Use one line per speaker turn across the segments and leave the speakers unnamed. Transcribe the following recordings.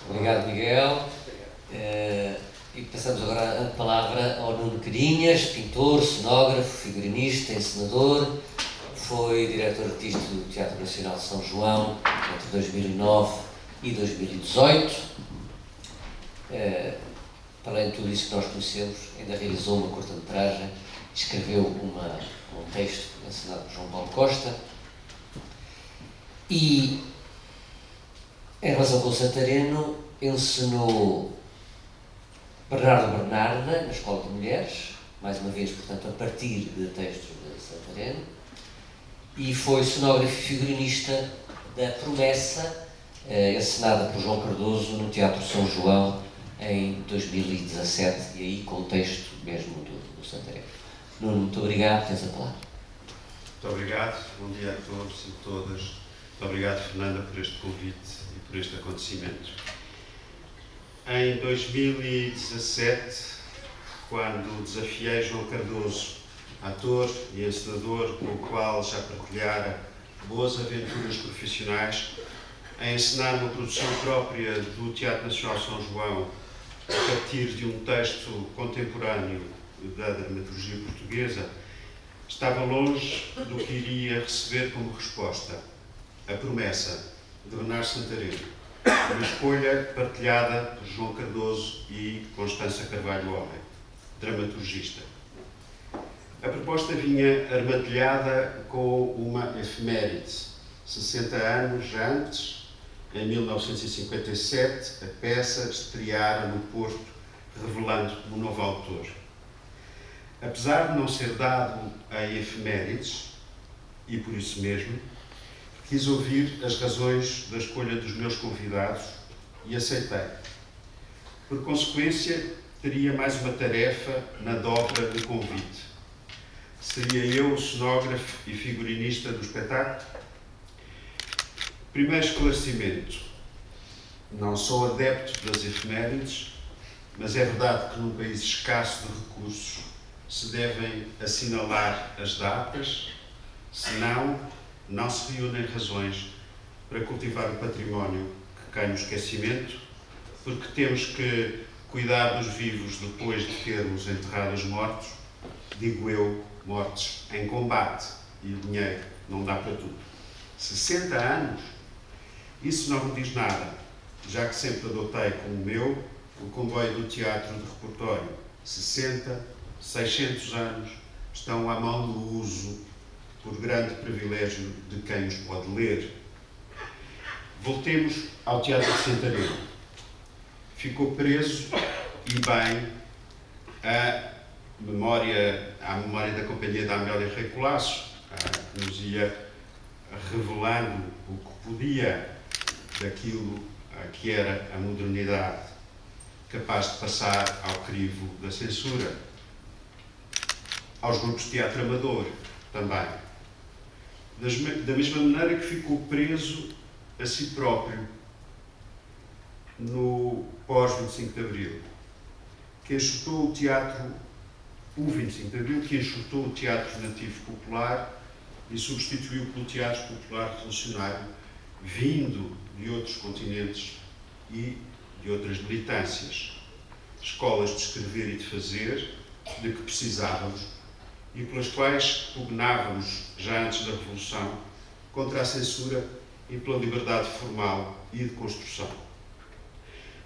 Obrigado, Miguel. E passamos agora a palavra ao Nuno Carinhas, pintor, cenógrafo, figurinista, encenador. Foi diretor artístico do Teatro Nacional de São João entre 2009 e 2018. Para além de tudo isso que nós conhecemos, ainda realizou uma curta-metragem, escreveu um texto encenado por João Paulo Costa. E, em relação com o Santareno, ensinou Bernardo Bernarda na Escola de Mulheres, mais uma vez, portanto, a partir de textos de Santareno, e foi cenógrafo e figurinista da Promessa, encenada por João Cardoso no Teatro São João em 2017, e aí com o texto mesmo do Santareno. Nuno, muito obrigado, tens a palavra.
Muito obrigado, bom dia a todos e todas. Muito obrigado, Fernanda, por este convite e por este acontecimento. Em 2017, quando desafiei João Cardoso, ator e encenador com o qual já partilhara boas aventuras profissionais, a encenar uma produção própria do Teatro Nacional São João a partir de um texto contemporâneo da dramaturgia portuguesa, estava longe do que iria receber como resposta: A Promessa, de Bernardo Santareno, uma escolha partilhada por João Cardoso e Constança Carvalho Homem, dramaturgista. A proposta vinha armadilhada com uma efeméride. 60 anos antes, em 1957, a peça estreara no Porto, revelando um novo autor. Apesar de não ser dado a efemérides, e por isso mesmo, quis ouvir as razões da escolha dos meus convidados e aceitei. Por consequência, teria mais uma tarefa na dobra do convite. Seria eu o cenógrafo e figurinista do espetáculo? Primeiro esclarecimento. Não sou adepto das efemérides, mas é verdade que num país escasso de recursos se devem assinalar as datas, senão não se reúnem razões para cultivar o património que cai no esquecimento, porque temos que cuidar dos vivos depois de termos enterrado os mortos, digo eu, mortos em combate, e o dinheiro não dá para tudo. 60 anos? Isso não me diz nada, já que sempre adotei como meu o comboio do teatro de repertório. 60, 600 anos estão à mão do uso por grande privilégio de quem os pode ler. Voltemos ao Teatro de Santareno. Ficou preso, e bem, à memória da Companhia da Amélia Rei Colasso, que nos ia revelando o que podia daquilo que era a modernidade, capaz de passar ao crivo da censura. Aos grupos de teatro amador, também. Da mesma maneira que ficou preso a si próprio no pós-25 de Abril, que enxutou o teatro, o 25 de Abril, que enxutou o teatro nativo popular e substituiu pelo teatro popular revolucionário, vindo de outros continentes e de outras militâncias. Escolas de escrever e de fazer, de que precisávamos, e pelas quais pugnávamos, já antes da Revolução, contra a censura e pela liberdade formal e de construção.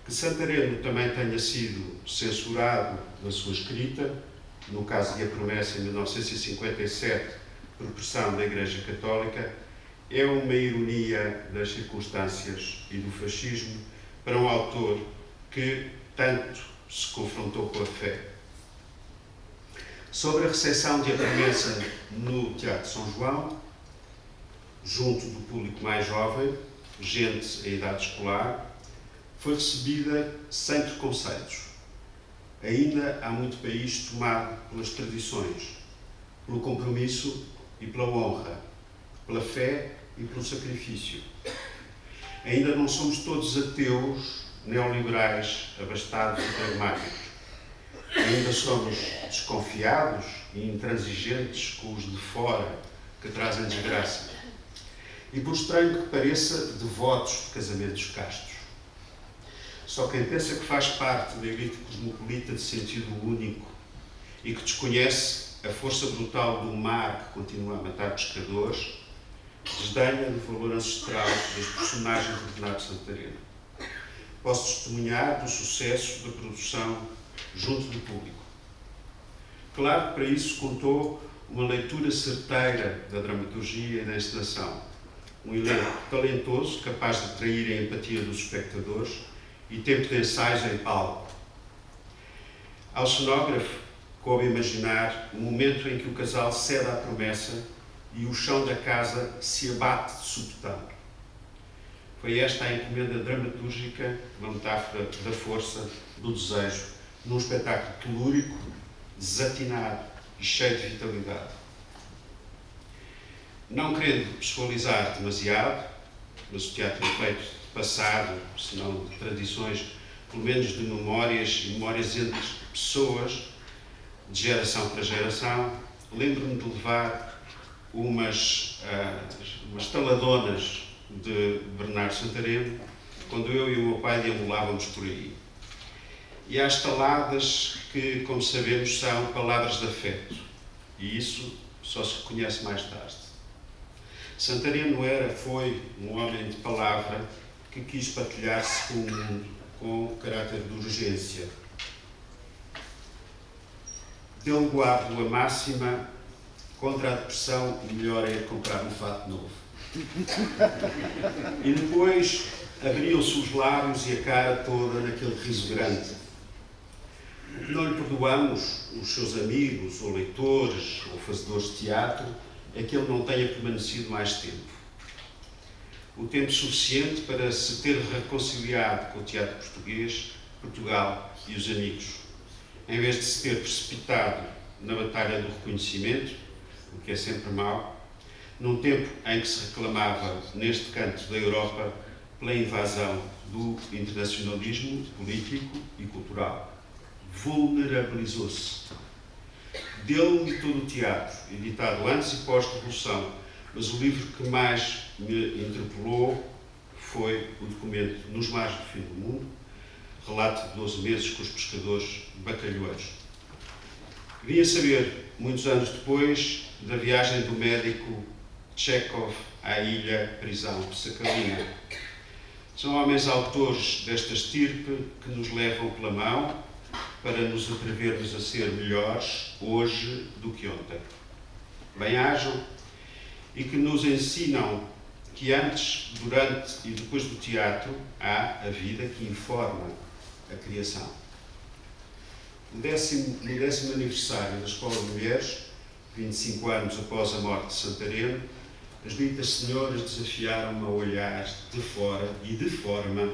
Que Santareno também tenha sido censurado na sua escrita, no caso de A Promessa, em 1957, por pressão da Igreja Católica, é uma ironia das circunstâncias e do fascismo para um autor que tanto se confrontou com a fé. Sobre a recepção de A Promessa no Teatro São João, junto do público mais jovem, gente em idade escolar, foi recebida sem preconceitos. Ainda há muito país tomado pelas tradições, pelo compromisso e pela honra, pela fé e pelo sacrifício. Ainda não somos todos ateus, neoliberais, abastados e pragmáticos. Ainda somos desconfiados e intransigentes com os de fora que trazem desgraça. E por estranho que pareça, devotos de casamentos castos. Só quem pensa que faz parte da elite cosmopolita de sentido único e que desconhece a força brutal do mar que continua a matar pescadores, desdenha do valor ancestral das personagens de Bernardo Santareno. Posso testemunhar do sucesso da produção junto do público. Claro que para isso contou uma leitura certeira da dramaturgia e da encenação, um elenco talentoso, capaz de atrair a empatia dos espectadores e tempo de ensaios em palco. Ao cenógrafo, coube imaginar o momento em que o casal cede à promessa e o chão da casa se abate de súbitão. Foi esta a encomenda dramatúrgica, uma metáfora da força, do desejo, num espetáculo telúrico, desatinado e cheio de vitalidade. Não querendo pessoalizar demasiado, mas o teatro é feito de passado, se não de tradições, pelo menos de memórias entre pessoas, de geração para geração, lembro-me de levar umas taladonas de Bernardo Santareno, quando eu e o meu pai deambulávamos por aí. E há estaladas que, como sabemos, são palavras de afeto, e isso só se reconhece mais tarde. Santareno foi um homem de palavra que quis partilhar-se com o mundo com caráter de urgência. Deu-lhe guardo a máxima: contra a depressão, o melhor é comprar um fato novo. E depois abriam-se os lábios e a cara toda naquele riso grande. O que não lhe perdoamos, os seus amigos, ou leitores, ou fazedores de teatro, é que ele não tenha permanecido mais tempo. O tempo suficiente para se ter reconciliado com o teatro português, Portugal e os amigos, em vez de se ter precipitado na batalha do reconhecimento, o que é sempre mau, num tempo em que se reclamava, neste canto da Europa, pela invasão do internacionalismo político e cultural. Vulnerabilizou-se. Deu-me todo o teatro, editado antes e pós-revolução, mas o livro que mais me interpelou foi o documento Nos Mares do Fim do Mundo, relato de 12 meses com os pescadores bacalhoeiros. Vim a saber, muitos anos depois, da viagem do médico Chekhov à ilha-prisão de Sakhalina. São homens autores desta estirpe que nos levam pela mão para nos atrevermos a ser melhores hoje do que ontem. Bem-ajam e que nos ensinam que antes, durante e depois do teatro há a vida que informa a criação. No 10º aniversário da Escola de Mulheres, 25 anos após a morte de Santareno, as ditas senhoras desafiaram-me a olhar de fora e de forma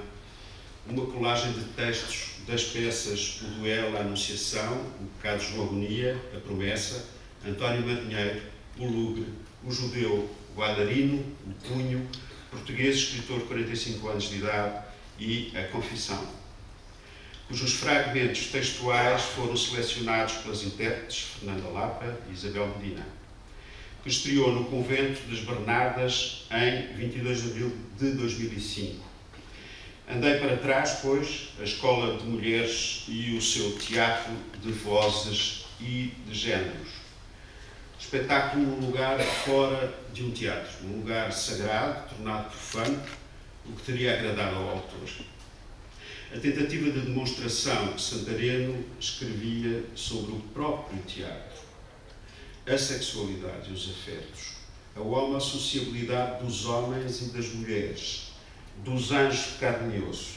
uma colagem de textos das peças O Duelo, a Anunciação, O Pecado de João Agonia, A Promessa, António Marinheiro, O Lugre, O Judeu, O Bailarino, O Punho, Português, escritor, 45 anos de idade, e A Confissão, cujos fragmentos textuais foram selecionados pelas intérpretes Fernanda Lapa e Isabel Medina, que estreou no Convento das Bernardas em 22 de abril de 2005. Andei para trás, pois, a Escola de Mulheres e o seu teatro de vozes e de géneros. Espetáculo num lugar fora de um teatro, num lugar sagrado, tornado profano, o que teria agradado ao autor. A tentativa de demonstração que Santareno escrevia sobre o próprio teatro, a sexualidade e os afetos, a homossociabilidade dos homens e das mulheres, dos anjos de carne e osso,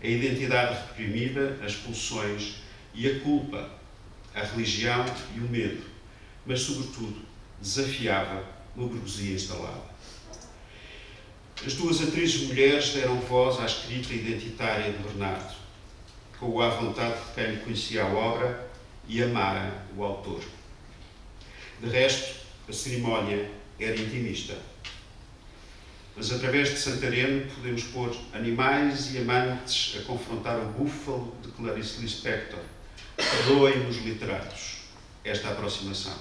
a identidade reprimida, as pulsões e a culpa, a religião e o medo, mas, sobretudo, desafiava uma burguesia instalada. As duas atrizes mulheres deram voz à escrita identitária de Bernardo, com o à vontade de quem conhecia a obra e amara o autor. De resto, a cerimónia era intimista. Mas, através de Santareno, podemos pôr animais e amantes a confrontar o búfalo de Clarice Lispector. Perdoem-nos literatos esta aproximação.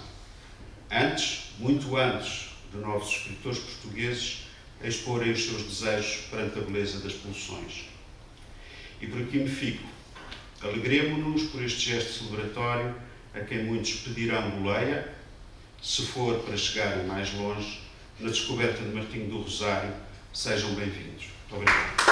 Antes, muito antes, de novos escritores portugueses exporem os seus desejos perante a beleza das pulsões. E por aqui me fico. Alegremo-nos por este gesto celebratório a quem muitos pedirão boleia, se for para chegarem mais longe, na descoberta de Martinho do Rosário. Sejam bem-vindos. Muito obrigado.